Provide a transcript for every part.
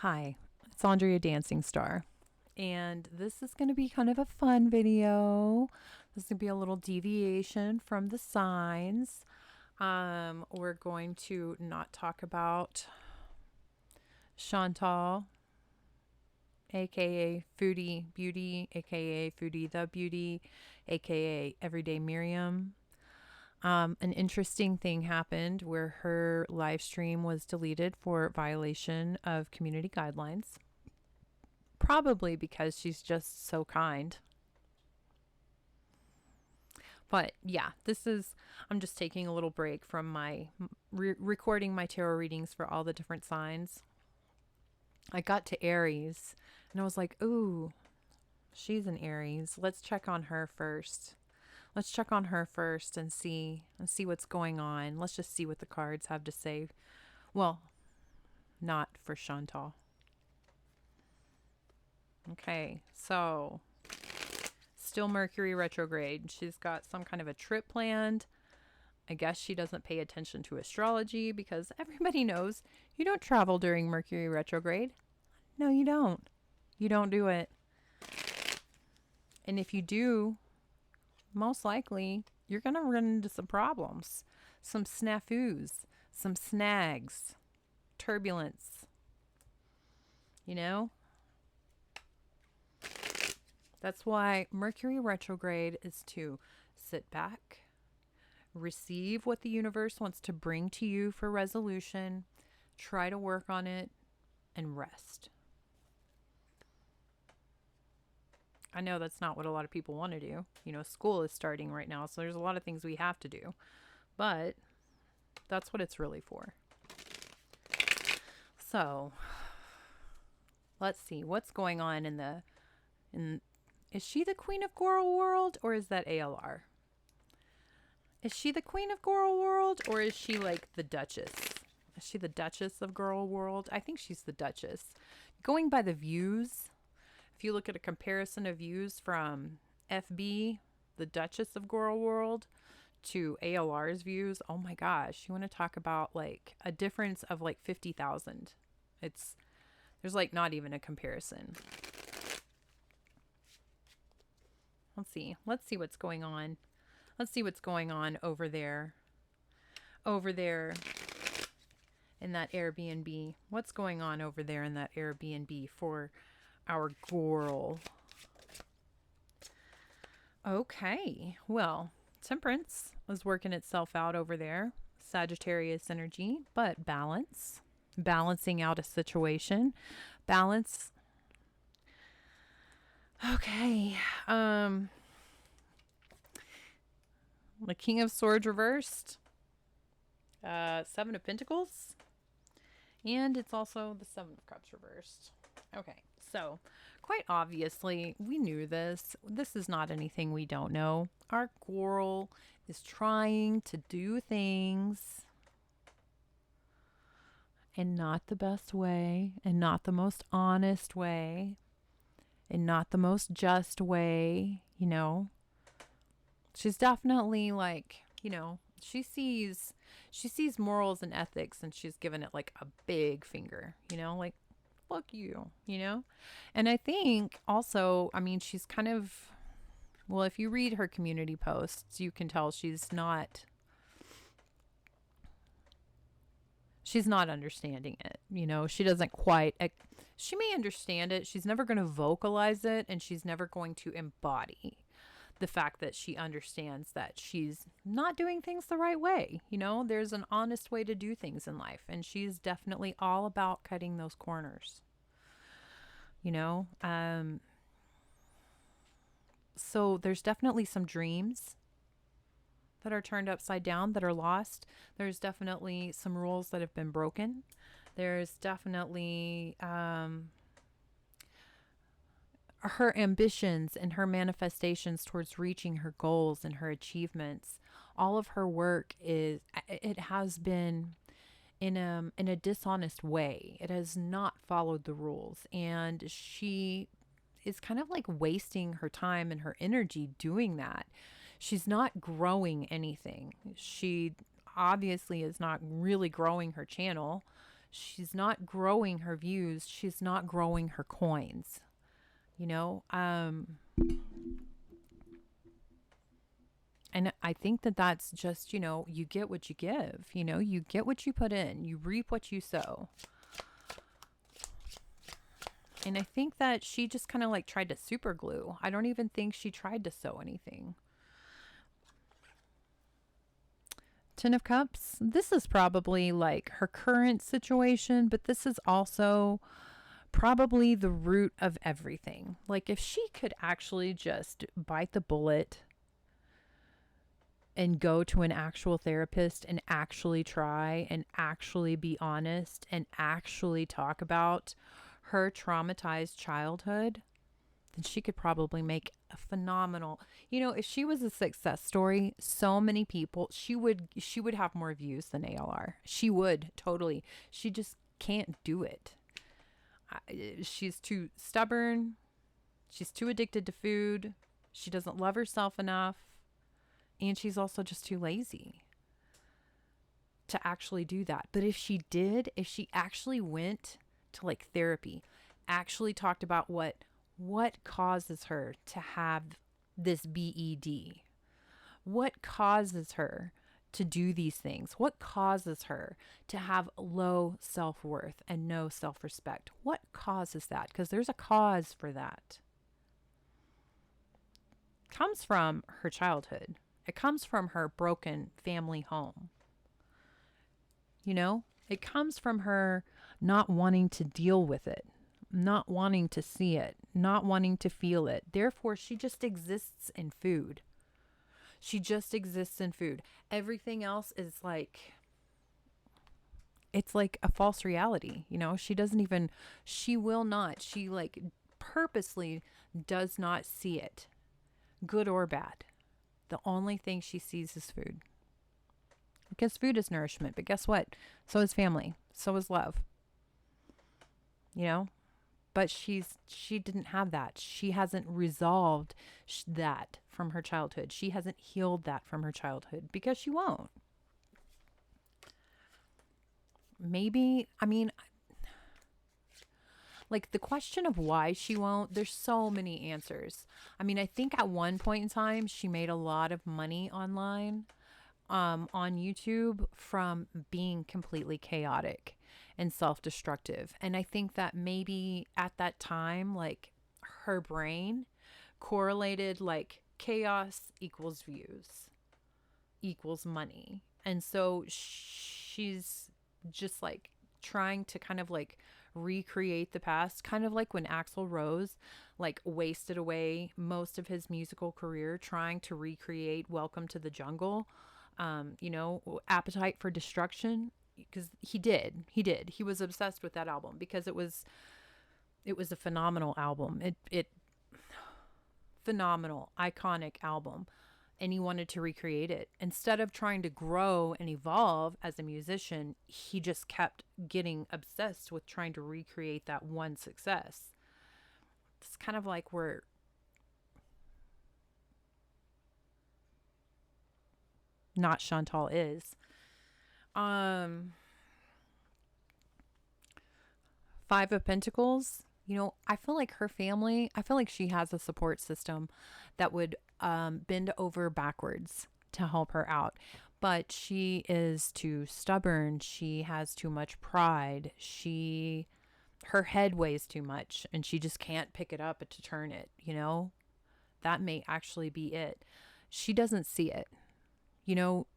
Hi, it's Andrea Dancing Star, and this is going to be kind of a fun video. This is going to be a little deviation from the signs. We're going to not talk about Chantal, aka Foodie Beauty, aka Foodie the Beauty, aka Everyday Miriam. An interesting thing happened where her live stream was deleted for violation of community guidelines. Probably because she's just so kind. But yeah, I'm just taking a little break from my recording my tarot readings for all the different signs. I got to Aries and I was like, ooh, she's an Aries. Let's check on her first. Let's check on her first and see what's going on. Let's just see what the cards have to say. Well, not for Chantal. Okay, so still Mercury retrograde. She's got some kind of a trip planned. I guess she doesn't pay attention to astrology because everybody knows you don't travel during Mercury retrograde. No, you don't. You don't do it. And if you do, most likely you're going to run into some problems, some snafus, some snags, turbulence. You know? That's why Mercury retrograde is to sit back, receive what the universe wants to bring to you for resolution, try to work on it, and rest. I know that's not what a lot of people want to do. You know, school is starting right now, so there's a lot of things we have to do. But that's what it's really for. So, let's see what's going on in is she the Queen of Coral World or is that ALR? Is she the Queen of Coral World or is she like the Duchess? Is she the Duchess of Girl World? I think she's the Duchess. Going by the views, if you look at a comparison of views from FB, the Duchess of Girl World, to ALR's views, oh my gosh, you want to talk about like a difference of like 50,000. There's like not even a comparison. Let's see what's going on. Let's see what's going on over there. Over there in that Airbnb. What's going on over there in that Airbnb for our girl? Okay. Well, Temperance was working itself out over there. Sagittarius energy, but balance. Balancing out a situation. Balance. Okay. The King of Swords reversed. Seven of Pentacles. And it's also the Seven of Cups reversed. Okay, so quite obviously, we knew this. This is not anything we don't know. Our girl is trying to do things in not the best way, and not the most honest way, and not the most just way, you know. She's definitely like, you know, she sees morals and ethics and she's given it like a big finger, you know, like fuck you, you know? And I think also, I mean, she's kind of, well, if you read her community posts, you can tell she's not understanding it. You know, she doesn't quite, she may understand it. She's never going to vocalize it, and she's never going to embody the fact that she understands that she's not doing things the right way. You know, there's an honest way to do things in life, and she's definitely all about cutting those corners. You know, so there's definitely some dreams that are turned upside down, that are lost. There's definitely some rules that have been broken. There's definitely her ambitions and her manifestations towards reaching her goals and her achievements. All of her work it has been in a dishonest way. It has not followed the rules, and she is kind of like wasting her time and her energy doing that. She's not growing anything. She obviously is not really growing her channel. She's not growing her views. She's not growing her coins. You know, and I think that that's just, you know, you get what you give. You know, you get what you put in. You reap what you sow. And I think that she just kind of like tried to super glue. I don't even think she tried to sew anything. Ten of Cups. This is probably like her current situation, but this is also probably the root of everything. Like if she could actually just bite the bullet and go to an actual therapist and actually try and actually be honest and actually talk about her traumatized childhood, then she could probably make a phenomenal, you know, if she was a success story, so many people, she would have more views than ALR. She would totally. She just can't do it. She's too stubborn. She's too addicted to food. She doesn't love herself enough. And she's also just too lazy to actually do that. But if she did, if she actually went to like therapy, actually talked about what causes her to have this BED, what causes her to do these things, what causes her to have low self-worth and no self-respect, what causes that? Because there's a cause for that. It comes from her childhood. It comes from her broken family home. You know, it comes from her not wanting to deal with it, not wanting to see it, not wanting to feel it. Therefore, she just exists in food. She just exists in food. Everything else is like, it's like a false reality. You know, she like purposely does not see it, good or bad. The only thing she sees is food. Because food is nourishment. But guess what? So is family. So is love. You know? But she didn't have that. She hasn't resolved that from her childhood. She hasn't healed that from her childhood. Because she won't. Maybe, I mean, like the question of why she won't, there's so many answers. I mean, I think at one point in time, she made a lot of money online, on YouTube from being completely chaotic and self-destructive. And I think that maybe at that time, like her brain correlated like chaos equals views equals money. And so she's just like trying to kind of like recreate the past, kind of like when Axl Rose like wasted away most of his musical career trying to recreate Welcome to the Jungle, you know, Appetite for Destruction, because he was obsessed with that album because it was a phenomenal album. It phenomenal, iconic album. And he wanted to recreate it. Instead of trying to grow and evolve as a musician, he just kept getting obsessed with trying to recreate that one success. It's kind of like where not Chantal is. Five of Pentacles. You know, I feel like her family, I feel like she has a support system that would bend over backwards to help her out. But she is too stubborn. She has too much pride. Her head weighs too much and she just can't pick it up to turn it, you know? That may actually be it. She doesn't see it. You know,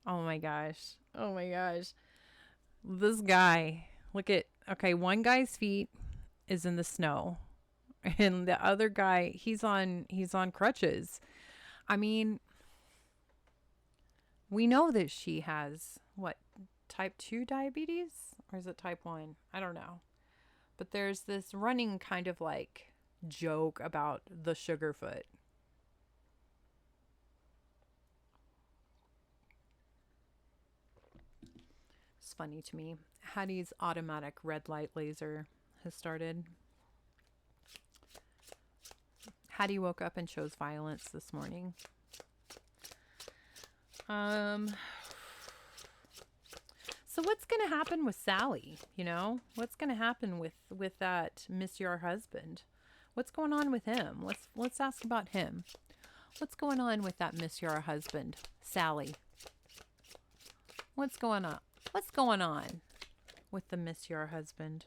oh my gosh. Oh my gosh. This guy, okay, one guy's feet is in the snow and the other guy, he's on crutches. I mean, we know that she has type 2 diabetes, or is it type 1? I don't know. But there's this running kind of like joke about the Sugarfoot. It's funny to me. Hattie's automatic red light laser has started. Hattie woke up and chose violence this morning. So what's going to happen with Sally? What's going to happen with that Miss Your Husband? What's going on with him? Let's ask about him. What's going on with that Miss Your Husband, Sally? What's going on? What's going on with the Miss Your Husband?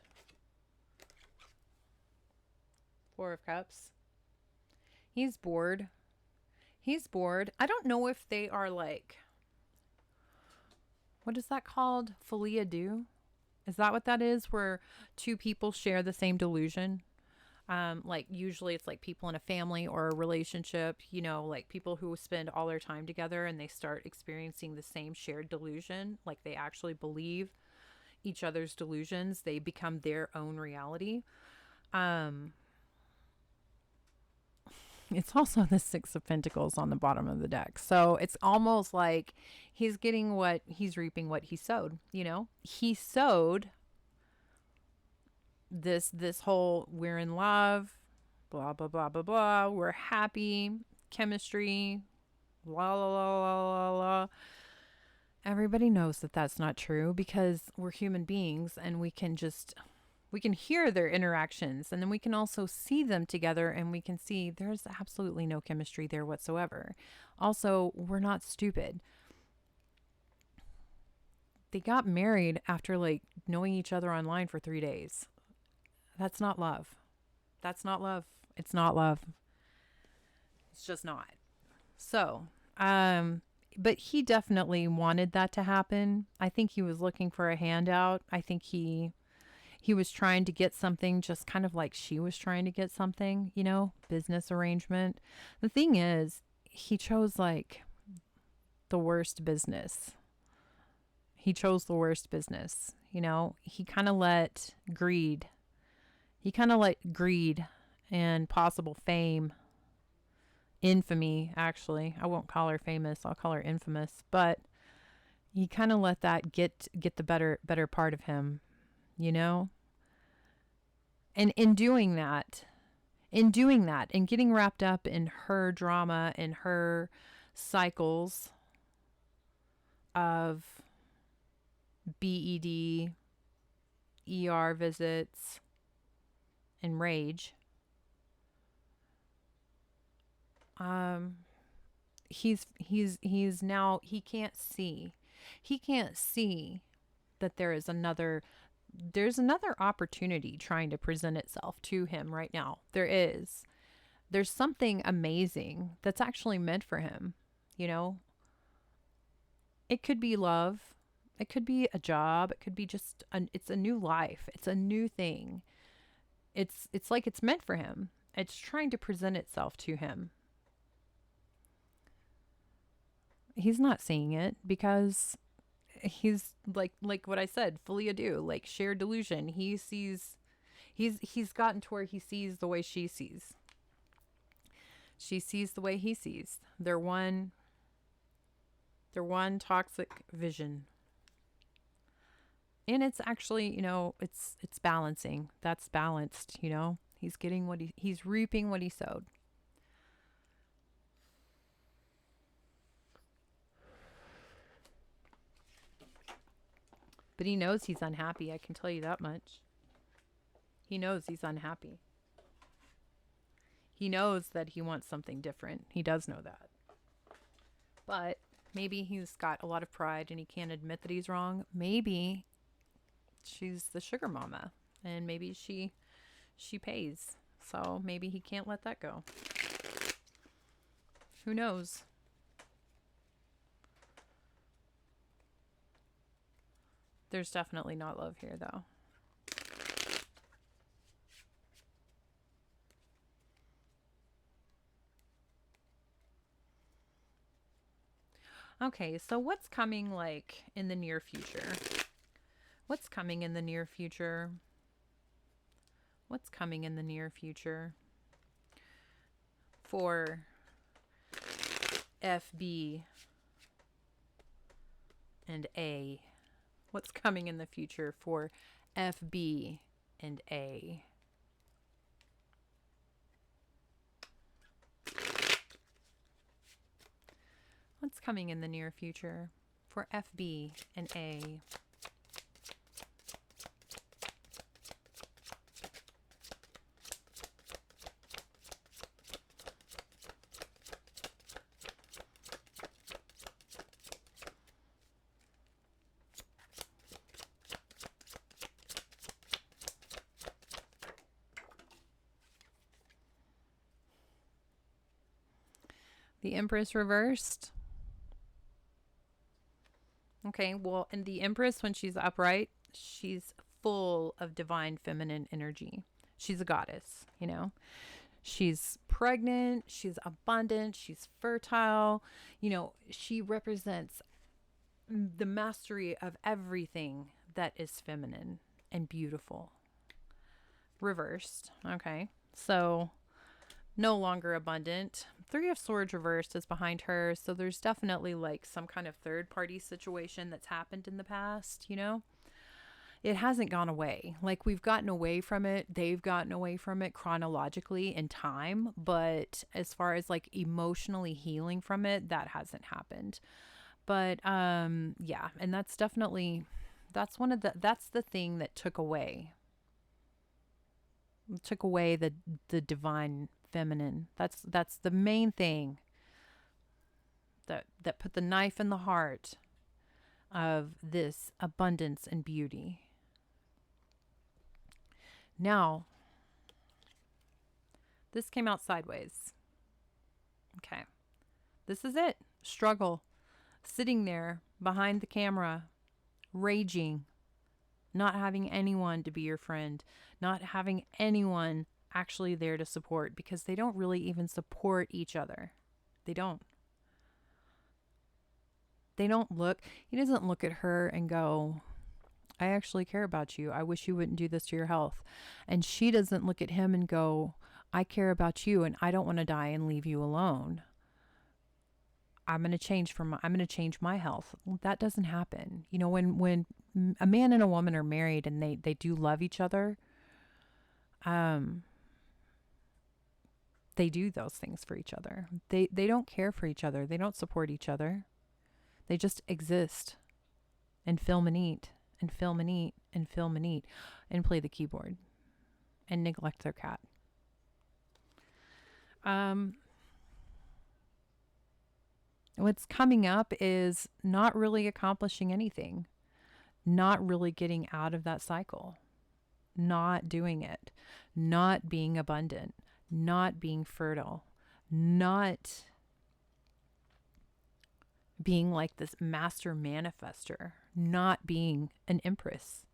Four of Cups. He's bored. He's bored. I don't know if they are like, what is that called? Folia do? Is that what that is? Where two people share the same delusion? Like usually it's like people in a family or a relationship, like people who spend all their time together and they start experiencing the same shared delusion. Like they actually believe each other's delusions. They become their own reality. It's also the Six of Pentacles on the bottom of the deck. So it's almost like he's getting what he's reaping, what he sowed, He sowed this whole we're in love, blah, blah, blah, blah, blah. We're happy, chemistry, la, la, la, la, la, la. Everybody knows that that's not true because we're human beings and we can hear their interactions, and then we can also see them together, and we can see there's absolutely no chemistry there whatsoever. Also, we're not stupid. They got married after like knowing each other online for 3 days. That's not love. That's not love. It's not love. It's just not. So, but he definitely wanted that to happen. I think he was looking for a handout. I think he was trying to get something just kind of like she was trying to get something, business arrangement. The thing is, he chose like the worst business. He chose the worst business, He kind of let greed and possible fame, infamy, actually. I won't call her famous. I'll call her infamous. But he kind of let that get the better part of him, And in doing that, and getting wrapped up in her drama and her cycles of BED, ER visits, and rage, he's now, he can't see that there's another opportunity trying to present itself to him right now. There's something amazing that's actually meant for him. It could be love. It could be a job. It could be just it's a new life. It's a new thing. It's like it's meant for him. It's trying to present itself to him. He's not seeing it because he's like what I said, fully ado, like shared delusion. He's gotten to where he sees the way she sees. She sees the way he sees. They're one toxic vision. And it's actually, it's balancing. That's balanced, He's getting he's reaping what he sowed. But he knows he's unhappy. I can tell you that much. He knows he's unhappy. He knows that he wants something different. He does know that. But maybe he's got a lot of pride and he can't admit that he's wrong. Maybe she's the sugar mama and maybe she pays. So maybe he can't let that go. Who knows? There's definitely not love here, though. Okay, so what's coming like in the near future? What's coming in the near future? What's coming in the near future for FB and A? What's coming in the future for FB and A? What's coming in the near future for FB and A? The Empress reversed. Okay, well, and the Empress, when she's upright, she's full of divine feminine energy. She's a goddess, you know? She's pregnant, she's abundant, she's fertile. You know, she represents the mastery of everything that is feminine and beautiful. Reversed. Okay. So no longer abundant. Three of Swords reversed is behind her. So there's definitely like some kind of third party situation that's happened in the past, you know? It hasn't gone away. Like we've gotten away from it. They've gotten away from it chronologically in time. But as far as like emotionally healing from it, that hasn't happened. But yeah, and that's definitely that's the thing that took away the divine feminine. That's the main thing that put the knife in the heart of this abundance and beauty. Now, this came out sideways. Okay. This is it. Struggle. Sitting there behind the camera, raging, not having anyone to be your friend, not having anyone actually there to support, because they don't really even support each other. They don't. He doesn't look at her and go, I actually care about you. I wish you wouldn't do this to your health. And she doesn't look at him and go, I care about you and I don't want to die and leave you alone. I'm going to change my health. That doesn't happen. You know, when a man and a woman are married and they do love each other, they do those things for each other. They don't care for each other. They don't support each other. They just exist and film and eat and film and eat and film and eat and play the keyboard and neglect their cat. What's coming up is not really accomplishing anything, not really getting out of that cycle, not doing it, not being abundant, not being fertile, not being like this master manifester, not being an empress,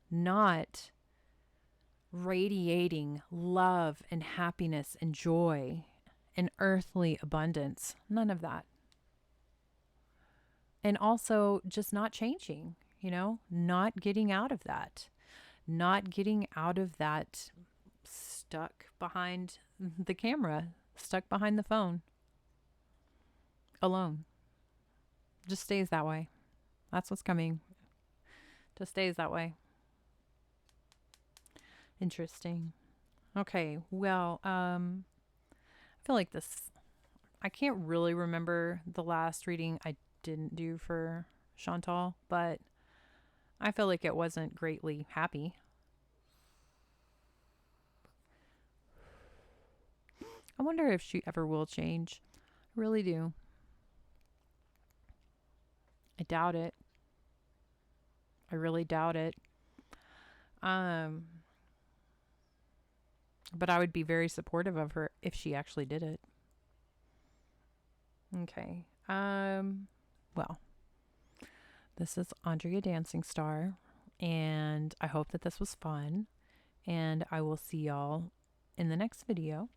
not radiating love and happiness and joy and earthly abundance. None of that. And also just not changing, you know, not getting out of that, stuck behind the camera, stuck behind the phone, alone. Just stays that way. That's what's coming. Just stays that way. Interesting. Okay, well, I feel like I can't really remember the last reading I didn't do for Chantal, but I feel like it wasn't greatly happy. I wonder if she ever will change. I really do. I doubt it. I really doubt it. But I would be very supportive of her if she actually did it. Okay. Well, this is Andrea Dancing Star, and I hope that this was fun, and I will see y'all in the next video.